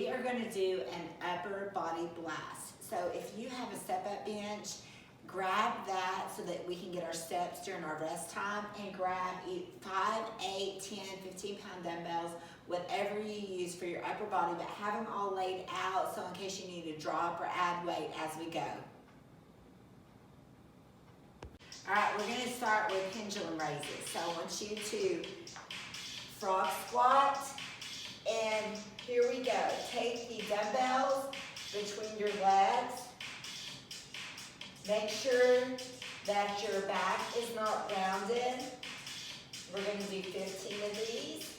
we are going to do an upper body blast. So if you have a step-up bench, grab that so that we can get our steps during our rest time, and grab 5, 8, 10, 15-pound dumbbells, whatever you use for your upper body, but have them all laid out so in case you need to drop or add weight as we go. All right, we're going to start with pendulum raises. So I want you to frog squat, and here we go. Take the dumbbells between your legs. Make sure that your back is not rounded. We're going to do 15 of these.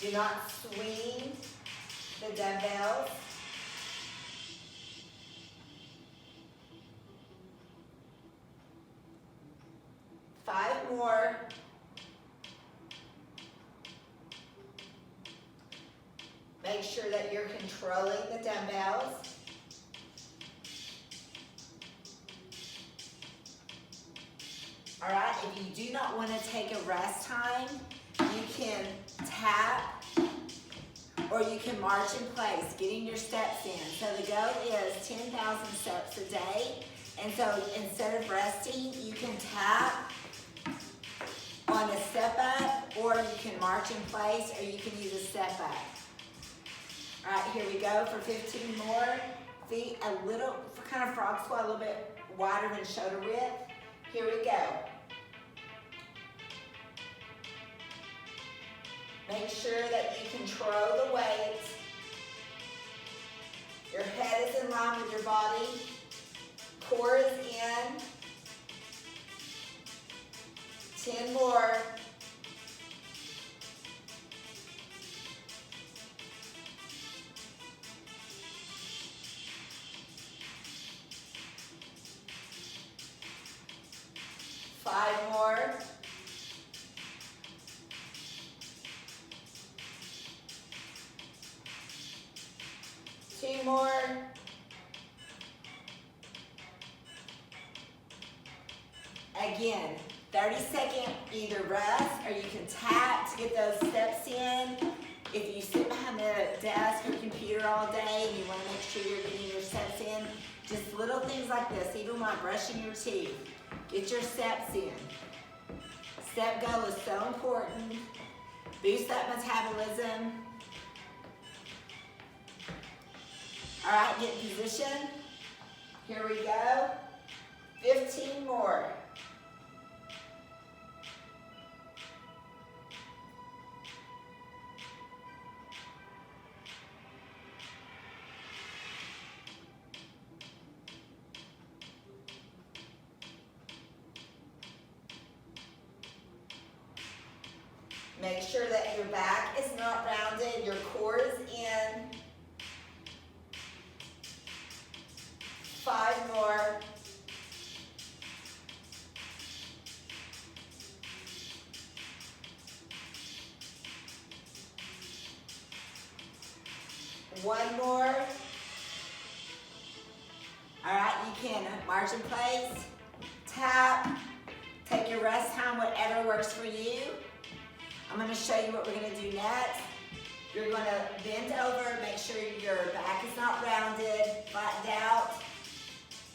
Do not swing the dumbbells. Five more. Make sure that you're controlling the dumbbells. All right, if you do not want to take a rest time, you can tap or you can march in place, getting your steps in. So the goal is 10,000 steps a day. And so instead of resting, you can tap on a step up, or you can march in place, or you can use a step up. All right, here we go for 15 more. Feet a little, kind of frog squat, a little bit wider than shoulder width. Here we go. Make sure that you control the weight. Your head is in line with your body. Core is in. 10 more. Five more. Two more. Again, 30-second either rest or you can tap to get those steps in. If you sit behind the desk or computer all day and you want to make sure you're getting your steps in, just little things like this, even while brushing your teeth. Get your steps in. Step goal is so important. Boost that metabolism. All right, get in position. Here we go. 15 more. Make sure that your back is not rounded, your core is in. 5 more. One more. All right, you can march in place, tap, take your rest time, whatever works for you. I'm going to show you what we're going to do next. You're going to bend over, make sure your back is not rounded, flattened out,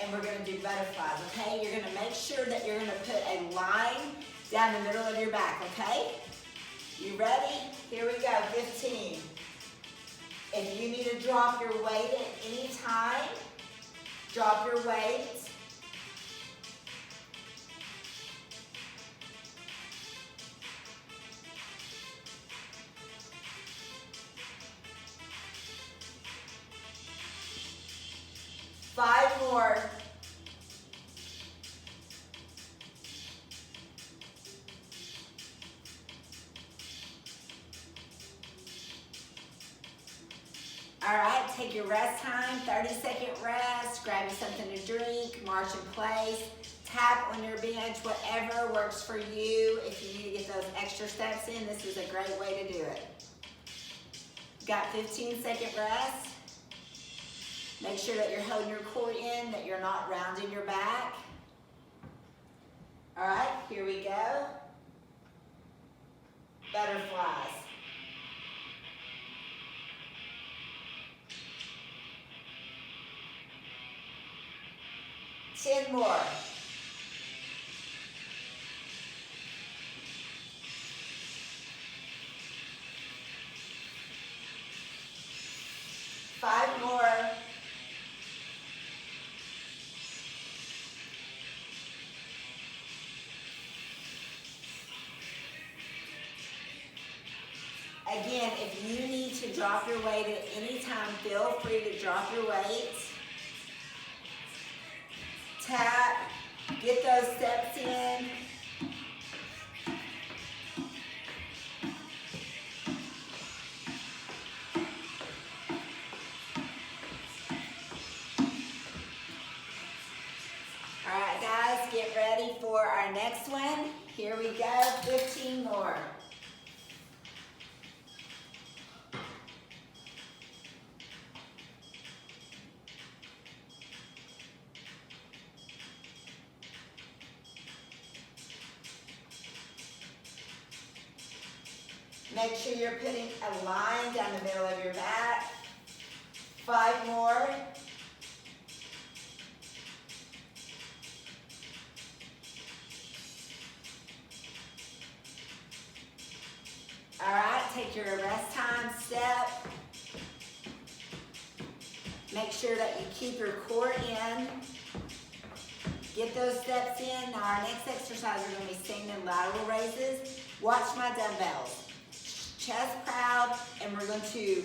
and we're going to do butterflies, okay? You're going to make sure that you're going to put a line down the middle of your back, okay? You ready? Here we go, 15. If you need to drop your weight at any time, drop your weight. Five more. All right, take your rest time, 30-second rest, grab you something to drink, march in place, tap on your bench, whatever works for you. If you need to get those extra steps in, this is a great way to do it. Got 15-second rest. Make sure that you're holding your core in, that you're not rounding your back. All right, here we go. Butterflies. 10 more. 5 more. Again, if you need to drop your weight at any time, feel free to drop your weight. Tap, get those steps in. All right, guys, get ready for our next one. Here we go, 15 more. Make sure you're putting a line down the middle of your back. 5 more. All right, take your rest time step. Make sure that you keep your core in. Get those steps in. Now our next exercise, we're going to be standing lateral raises. Watch my dumbbells. Chest proud, and we're going to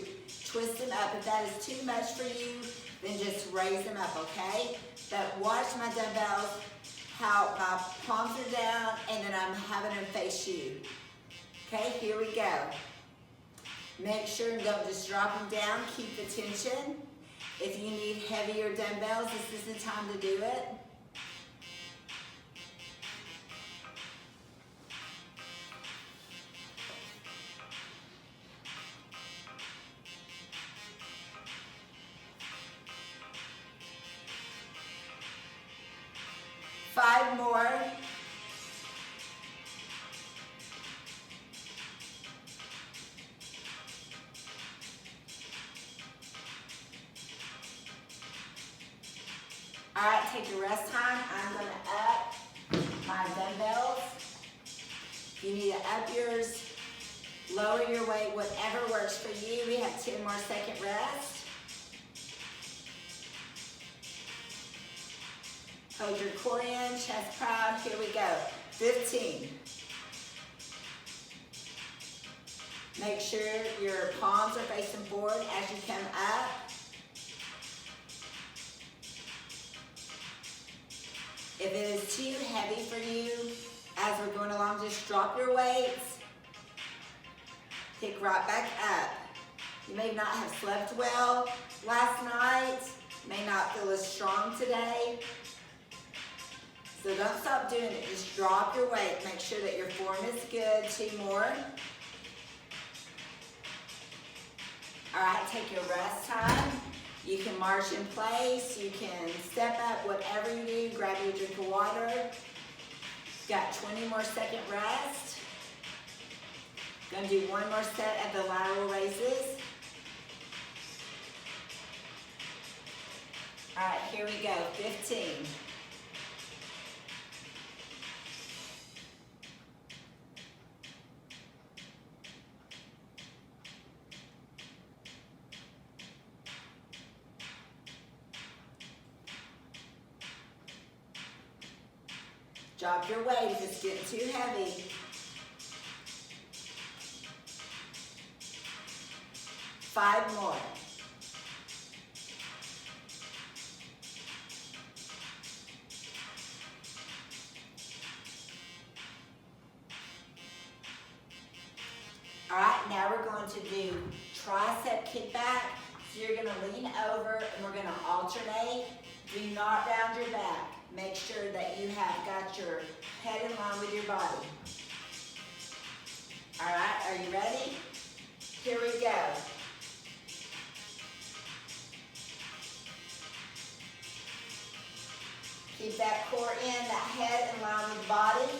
twist them up. If that is too much for you, then just raise them up, okay? But watch my dumbbells, how my palms are down, and then I'm having them face you. Okay, here we go. Make sure and don't just drop them down. Keep the tension. If you need heavier dumbbells, this is the time to do it. Five more. All right, take your rest time. I'm going to up my dumbbells. If you need to up yours, lower your weight, whatever works for you. We have 10 more second rest. Hold your core in, chest proud. Here we go. 15. Make sure your palms are facing forward as you come up. If it is too heavy for you, as we're going along, just drop your weights. Pick right back up. You may not have slept well last night, may not feel as strong today. So don't stop doing it, just drop your weight. Make sure that your form is good. 2 more. All right, take your rest time. You can march in place, you can step up, whatever you do, grab your drink of water. Got 20 more second rest. Gonna do 1 more set of the lateral raises. All right, here we go, 15. Drop your weight if it's getting too heavy. 5 more. All right, now we're going to do tricep kickback. So you're going to lean over and we're going to alternate. Do not round your back. Make sure that you have got your head in line with your body. All right, are you ready? Here we go. Keep that core in, that head in line with the body.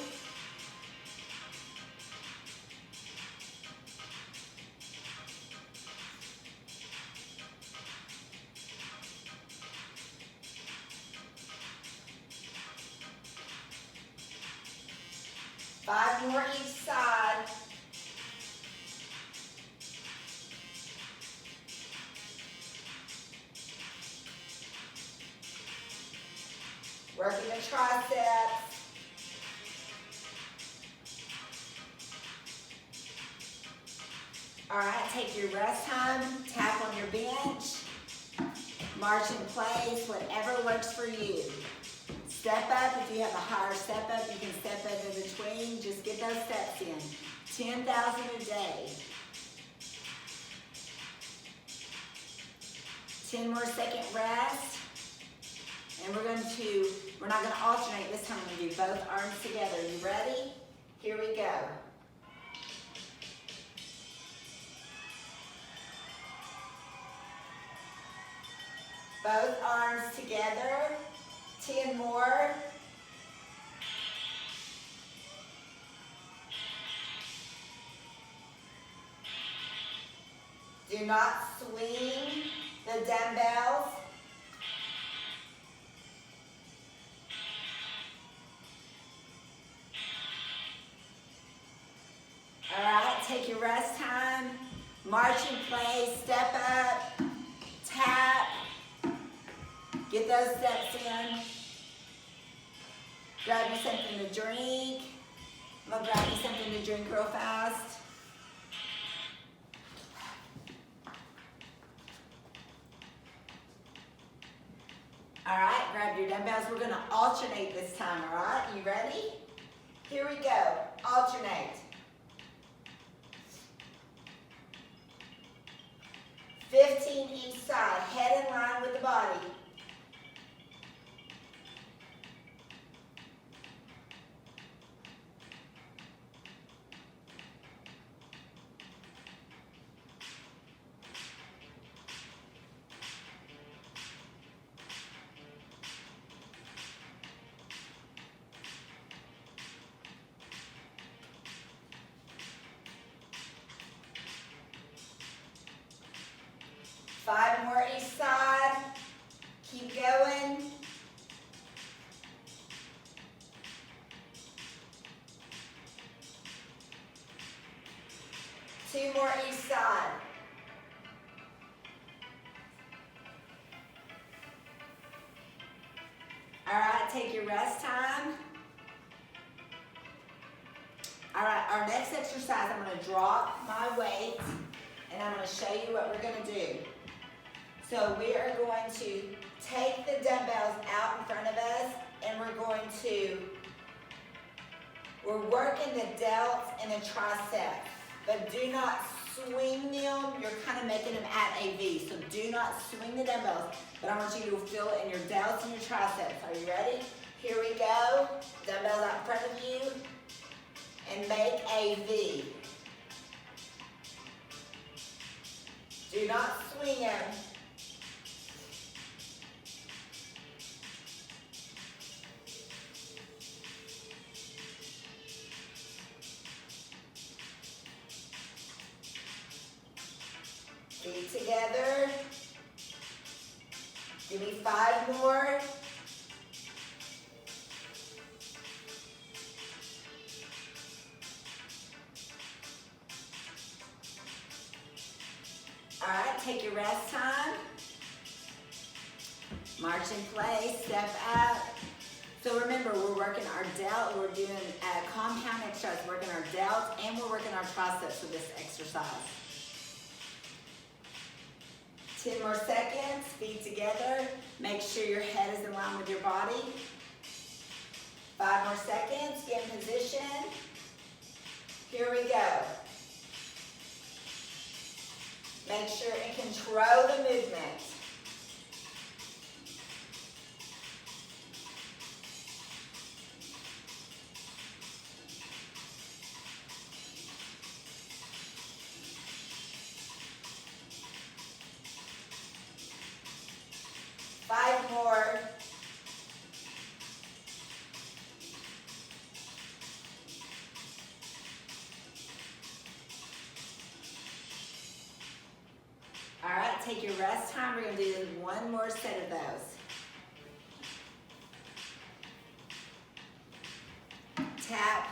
5 more each side. Working the triceps. All right, take your rest time, tap on your bench, march in place, whatever works for you. Step up, if you have a higher step up, you can step up in between, just get those steps in. 10,000 a day. 10 more second rest. And we're not gonna alternate this time, we're gonna do both arms together. You ready? Here we go. Both arms together, 10 more. Do not swing the dumbbells. All right, take your rest time, march in place, step up, tap, get those steps in. Grab you something to drink. I'm gonna grab you something to drink real fast. All right, grab your dumbbells. We're gonna alternate this time, all right? You ready? Here we go, alternate. 15 each side, head in line with the body. Five more each side. Keep going. Two more each side. All right, take your rest time. All right, our next exercise, I'm gonna drop my weight and I'm gonna show you what we're gonna do. So we are going to take the dumbbells out in front of us and we're working the delts and the triceps, but do not swing them. You're kind of making them at a V, so do not swing the dumbbells, but I want you to feel it in your delts and your triceps. Are you ready? Here we go. Dumbbells out in front of you and make a V. Do not swing them. Feet together. Give me 5 more. All right, take your rest time. March in place, step up. So remember, we're working our delt, we're doing a compound exercise, working our delt, and we're working our triceps with this exercise. 10 more seconds, feet together. Make sure your head is in line with your body. 5 more seconds, get in position. Here we go. Make sure and control the movement. Five more. All right, take your rest time. We're going to do one more set of those. Tap,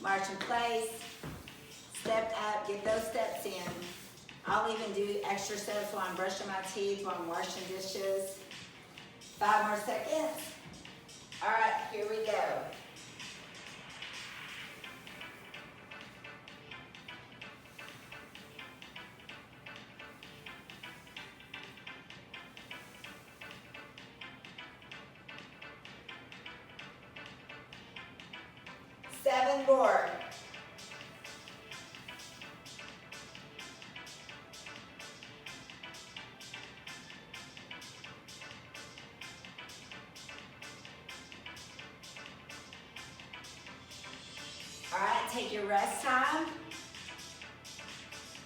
march in place, step up, get those steps in. I'll even do extra steps while I'm brushing my teeth, while I'm washing dishes. 5 more seconds. All right, here we go. Seven more. All right, take your rest time.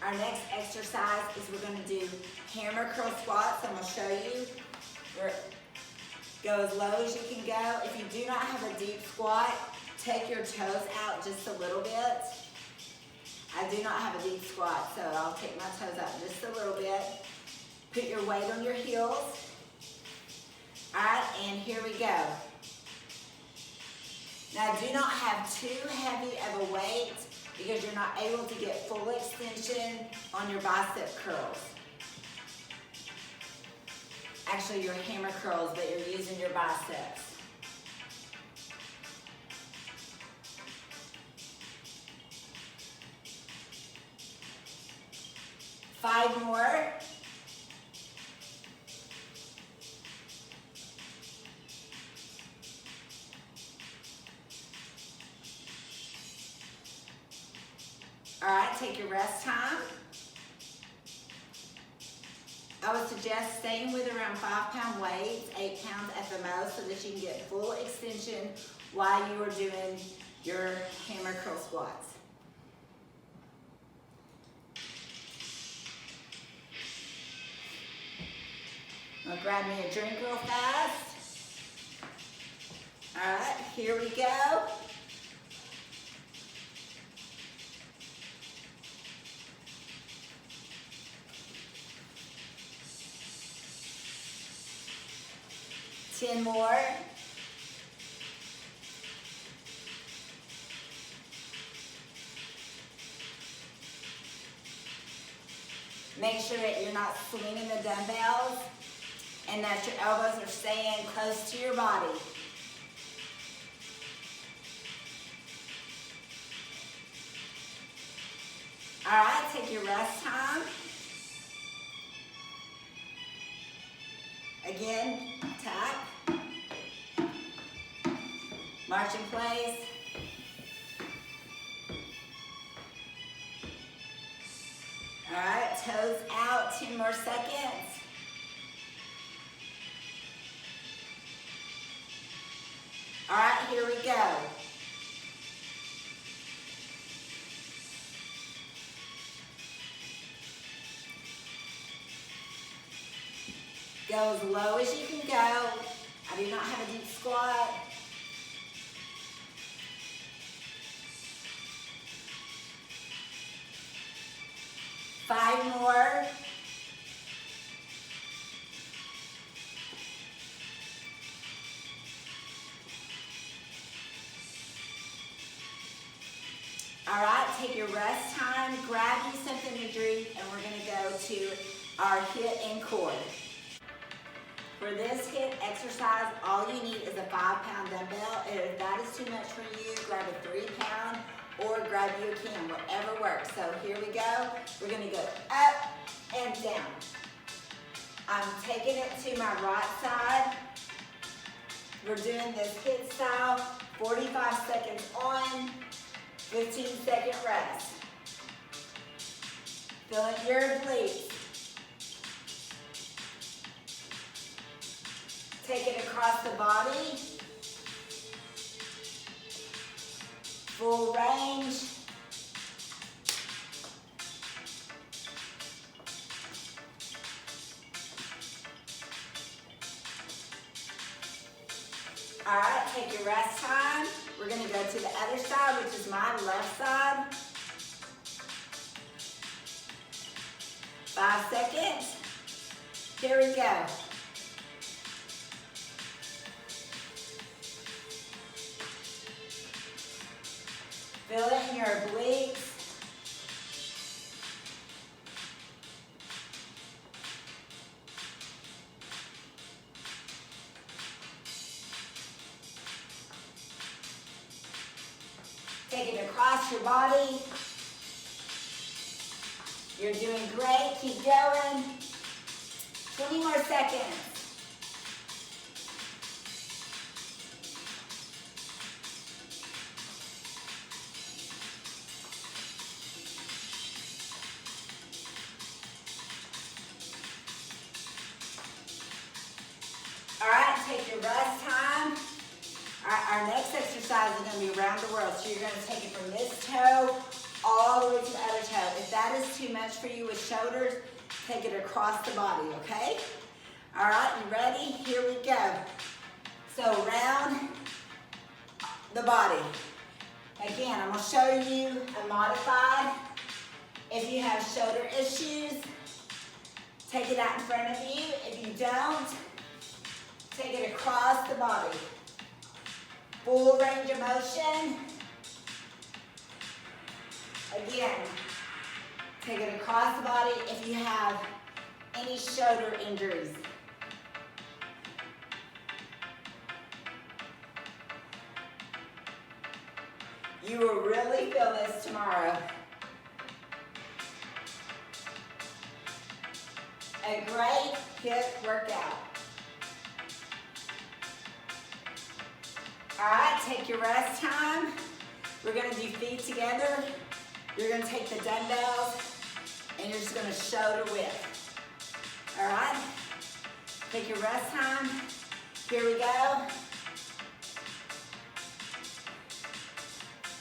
Our next exercise is we're going to do hammer curl squats. I'm going to show you. Go as low as you can go. If you do not have a deep squat, take your toes out just a little bit. I do not have a deep squat, so I'll take my toes out just a little bit. Put your weight on your heels. All right, and here we go. Now, do not have too heavy of a weight because you're not able to get full extension on your bicep curls. Actually, your hammer curls, but you're using your biceps. 5 more. All right, take your rest time. I would suggest staying with around 5-pound weights, 8 pounds at the most, so that you can get full extension while you are doing your hammer curl squats. I'll grab me a drink real fast. All right, here we go. Ten more. Make sure that you're not swinging the dumbbells and that your elbows are staying close to your body. All right, take your rest time. Again, tap. March in place. All right, toes out, 10 more seconds. All right, here we go. Go as low as you can go. I do not have a deep squat. Five more. All right, take your rest time, grab you something to drink, and we're gonna go to our HIIT and core. For this HIIT exercise, all you need is a 5-pound dumbbell. If that is too much for you, grab a 3-pound or grab you a can, whatever works. So here we go. We're gonna go up and down. I'm taking it to my right side. We're doing this HIIT style, 45 seconds on, 15-second rest. Feeling your obliques. Take it across the body. Full range. All right, take your rest time. We're gonna go to the other side, which is my left side. 5 seconds. Here we go. Feel it in your obliques. Take it across your body. You're doing great. Keep going. 20 more seconds. All right, take your rest time. All right, our next exercise is going to be around the world. So you're going to take it from this toe all the way to the other toe. If that is too much for you with shoulders, take it across the body, okay? All right, you ready? Here we go. So round the body. Again, I'm going to show you a modified. If you have shoulder issues, take it out in front of you. If you don't, take it across the body. Full range of motion. Again, take it across the body if you have any shoulder injuries. You will really feel this tomorrow. A great hip workout. All right, take your rest time. We're gonna do feet together. You're gonna take the dumbbells and you're just gonna shoulder width. All right, take your rest time. Here we go.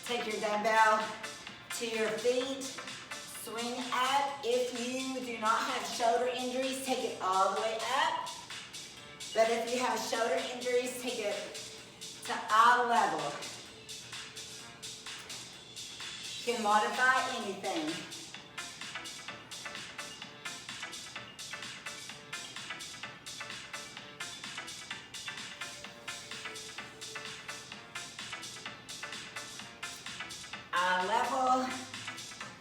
Take your dumbbell to your feet. Swing up. If you do not have shoulder injuries, take it all the way up. But if you have shoulder injuries, take it to eye level. You can modify anything. Eye level.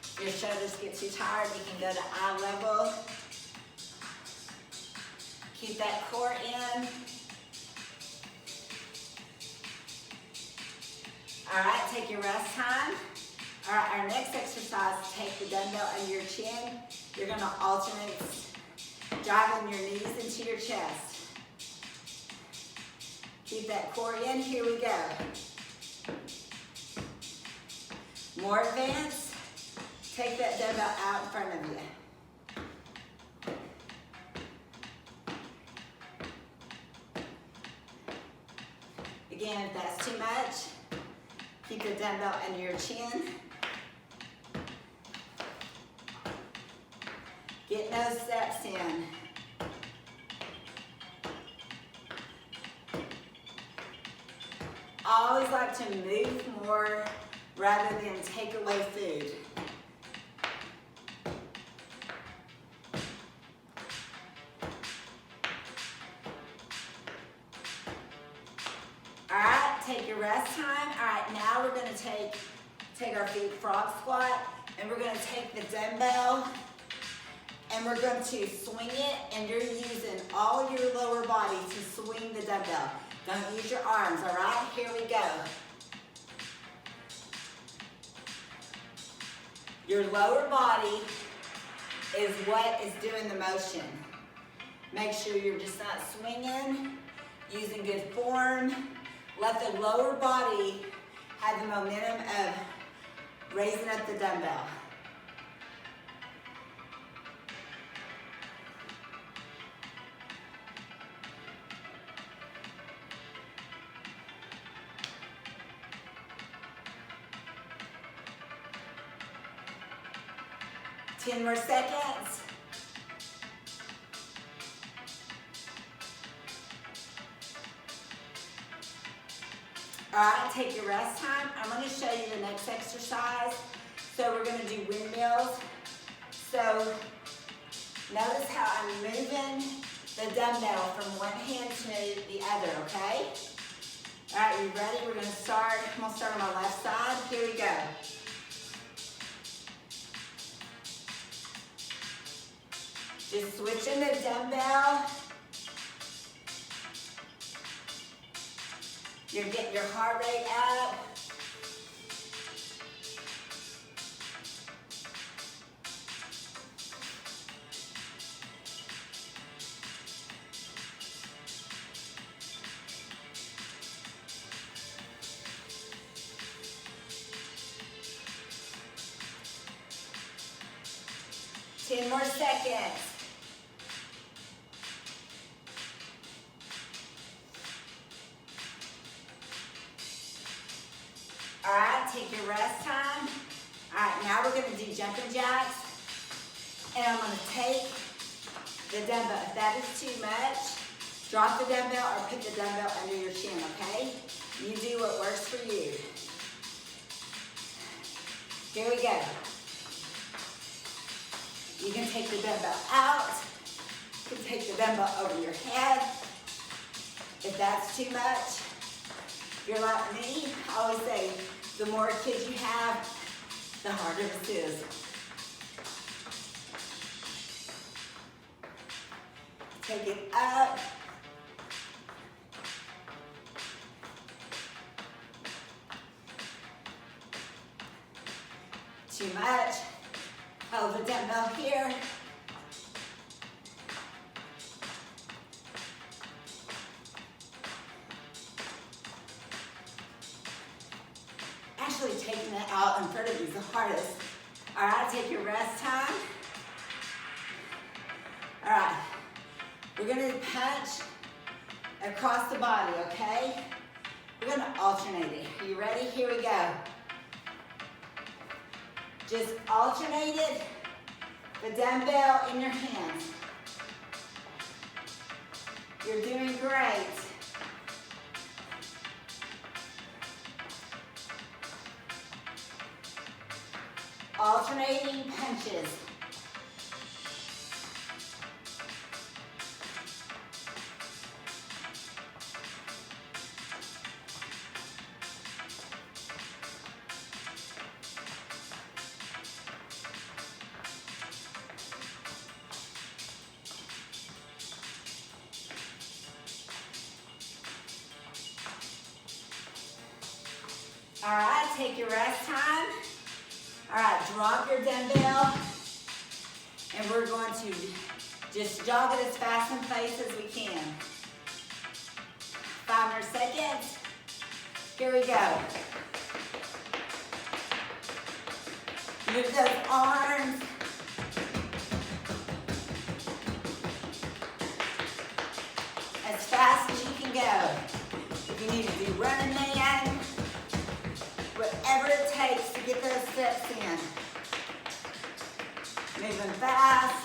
If your shoulders get too tired, you can go to eye level. Keep that core in. All right, take your rest time. All right, our next exercise, take the dumbbell under your chin. You're gonna alternate driving your knees into your chest. Keep that core in, here we go. More advanced, take that dumbbell out in front of you. Again, if that's too much, keep the dumbbell under your chin. Get those steps in. I always like to move more rather than take away food. All right, take your rest time. All right, now we're gonna take our feet frog squat, and we're gonna take the dumbbell, and we're going to swing it, and you're using all your lower body to swing the dumbbell. Don't use your arms, all right? Here we go. Your lower body is what is doing the motion. Make sure you're just not swinging, using good form. Let the lower body have the momentum of raising up the dumbbell. Ten more seconds. All right, take your rest time. I'm going to show you the next exercise. So we're going to do windmills. So notice how I'm moving the dumbbell from one hand to the other, okay? All right, you ready? We're gonna start. I'm gonna start on my left side. Here we go. Just switching the dumbbell. You're getting your heart rate up. Ten more seconds. All right, take your rest time. All right, now we're gonna do jumping jacks. And I'm gonna take the dumbbell. If that is too much, drop the dumbbell or put the dumbbell under your chin, okay? You do what works for you. Here we go. You can take the dumbbell out. You can take the dumbbell over your head. If that's too much, if you're like me, I always say, the more kids you have, the harder this is. Take it up. Too much. Hold the dumbbell here. Actually, taking it out in front of you is the hardest. All right, take your rest time. All right, we're gonna punch across the body, okay? We're gonna alternate it. Are you ready? Here we go. Just alternate it, the dumbbell in your hands. You're doing great. Alternating punches. All right, take your rest time. All right, drop your dumbbell, and we're going to just jog it as fast in place as we can. 5 more seconds. Here we go. Move those arms. As fast as you can go. If you need to do running man, whatever it takes to get those steps in. Moving fast.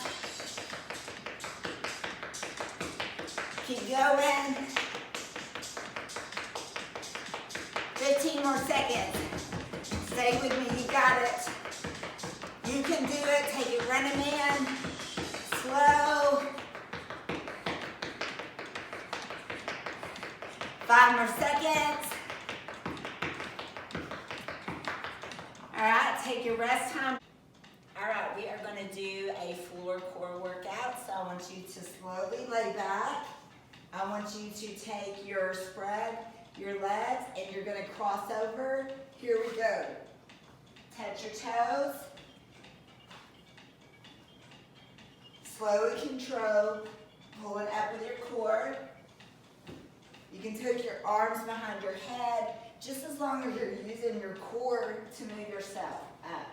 Keep going. 15 more seconds. Stay with me, you got it. You can do it, take it running man. Slow. 5 more seconds. All right, take your rest time. All right, we are gonna do a floor core workout. So I want you to slowly lay back. I want you to take your spread, your legs, and you're gonna cross over. Here we go. Touch your toes. Slowly control, pull it up with your core. You can take your arms behind your head, just as long as you're using your core to move yourself up.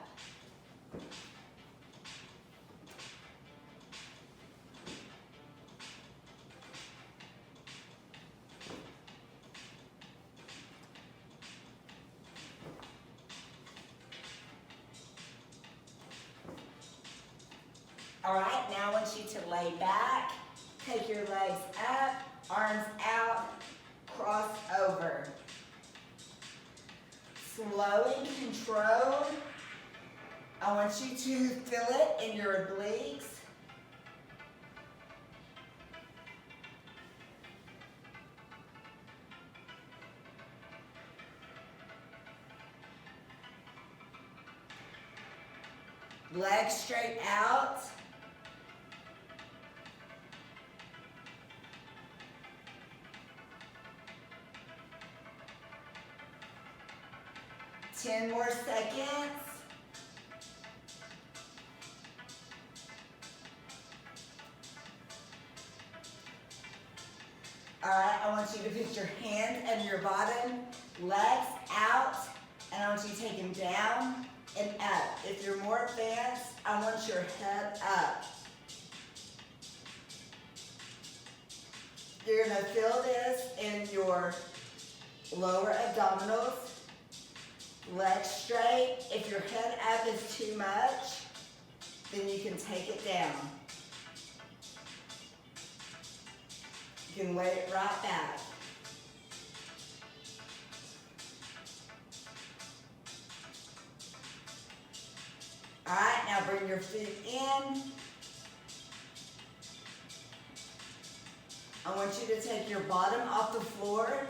All right, now I want you to lay back, take your legs up, arms out, cross over. Slow and controlled. I want you to feel it in your obliques. Legs straight out. Ten more seconds. All right, I want you to put your hands and your bottom legs out, and I want you to take them down and up. If you're more advanced, I want your head up. You're gonna feel this in your lower abdominals. Legs straight. If your head up is too much, then you can take it down. You can lay it right back. All right, now bring your feet in. I want you to take your bottom off the floor.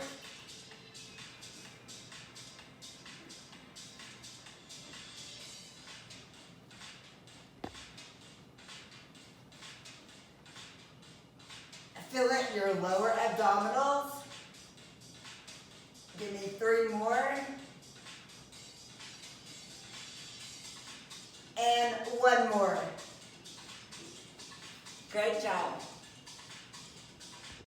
Feel it in your lower abdominals.